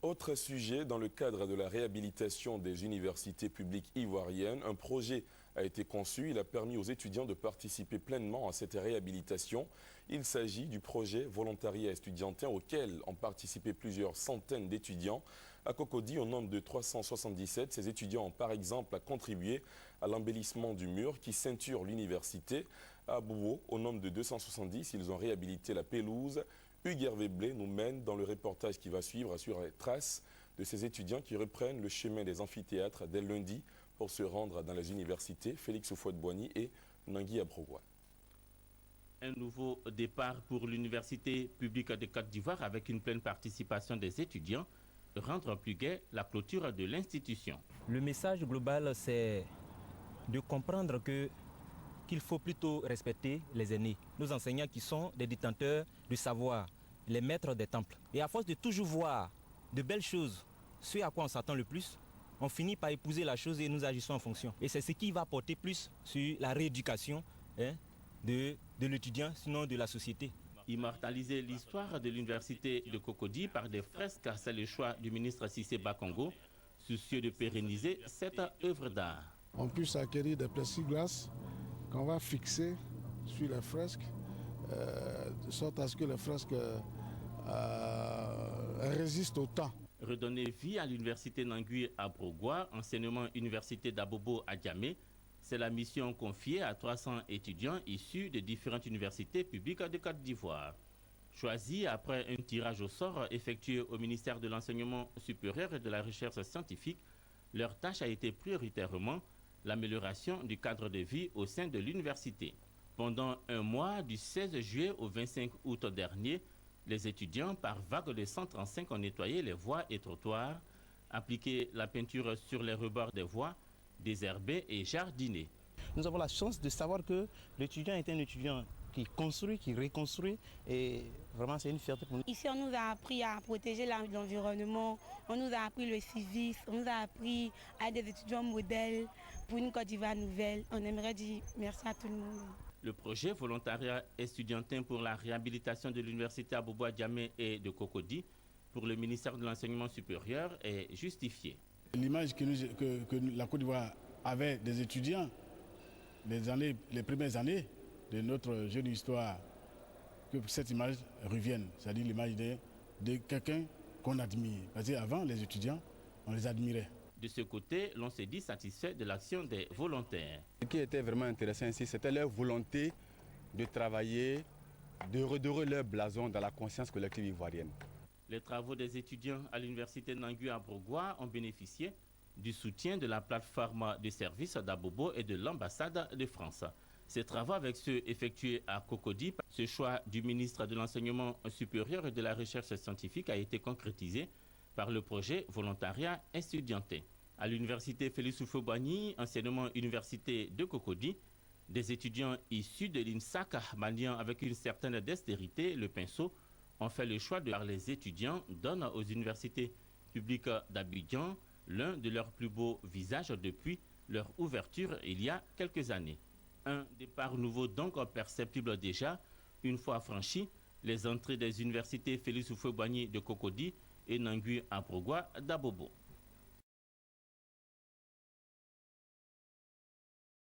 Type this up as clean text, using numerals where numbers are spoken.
Autre sujet, dans le cadre de la réhabilitation des universités publiques ivoiriennes, un projet a été conçu. Il a permis aux étudiants de participer pleinement à cette réhabilitation. Il s'agit du projet volontariat estudiantin auquel ont participé plusieurs centaines d'étudiants. À Cocody, au nombre de 377, ces étudiants ont par exemple contribué à l'embellissement du mur qui ceinture l'université. À Boubou, au nombre de 270, ils ont réhabilité la pelouse. Hugues Hervé Blé nous mène dans le reportage qui va suivre sur les traces de ces étudiants qui reprennent le chemin des amphithéâtres dès lundi pour se rendre dans les universités. Félix Houphouët-Boigny et Nangui Abrogwa. Un nouveau départ pour l'université publique de Côte d'Ivoire avec une pleine participation des étudiants, rendre plus gai la clôture de l'institution. Le message global, c'est de comprendre qu'il faut plutôt respecter les aînés, nos enseignants qui sont des détenteurs du savoir, les maîtres des temples. Et à force de toujours voir de belles choses, ce à quoi on s'attend le plus, on finit par épouser la chose et nous agissons en fonction. Et c'est ce qui va porter plus sur la rééducation de l'étudiant, sinon de la société. Immortaliser l'histoire de l'université de Cocody par des fresques, c'est le choix du ministre Cissé Bakongo, soucieux de pérenniser cette œuvre d'art. On puisse acquérir des plexiglas qu'on va fixer sur les fresques, de sorte à ce que les fresques résistent au temps. Redonner vie à l'université Nangui Abrogwa, enseignement université d'Abobo à Djamé, c'est la mission confiée à 300 étudiants issus de différentes universités publiques de Côte d'Ivoire. Choisis après un tirage au sort effectué au ministère de l'Enseignement supérieur et de la Recherche scientifique, leur tâche a été prioritairement l'amélioration du cadre de vie au sein de l'université. Pendant un mois, du 16 juillet au 25 août dernier, les étudiants, par vagues de 135, ont nettoyé les voies et trottoirs, appliqué la peinture sur les rebords des voies, désherbé et jardiné. Nous avons la chance de savoir que l'étudiant est un étudiant qui construit, qui reconstruit, et vraiment c'est une fierté pour nous. Ici on nous a appris à protéger l'environnement, on nous a appris le civisme, on nous a appris à être des étudiants modèles pour une Côte d'Ivoire nouvelle. On aimerait dire merci à tout le monde. Le projet volontariat estudiantin pour la réhabilitation de l'université Abobo Djamé et de Cocody pour le ministère de l'Enseignement supérieur est justifié. L'image que la Côte d'Ivoire avait des étudiants, les premières années de notre jeune histoire, que cette image revienne, c'est-à-dire l'image de quelqu'un qu'on admire. Parce qu'avant, les étudiants, on les admirait. De ce côté, l'on s'est dit satisfait de l'action des volontaires. Ce qui était vraiment intéressant ici, c'était leur volonté de travailler, de redorer leur blason dans la conscience collective ivoirienne. Les travaux des étudiants à l'université Nangui Abrogwa ont bénéficié du soutien de la plateforme de services d'Abobo et de l'ambassade de France. Ces travaux avec ceux effectués à Cocody, ce choix du ministre de l'Enseignement supérieur et de la Recherche scientifique a été concrétisé par le projet volontariat estudiantin. À l'université Félix Houphouët-Boigny, enseignement université de Cocody, des étudiants issus de l'INSAC maniant avec une certaine dextérité le pinceau ont fait le choix de voir les étudiants donnent aux universités publiques d'Abidjan l'un de leurs plus beaux visages depuis leur ouverture il y a quelques années. Un départ nouveau donc perceptible déjà, une fois franchi les entrées des universités Félix Houphouët-Boigny de Cocody et Nangui Abrogwa d'Abobo.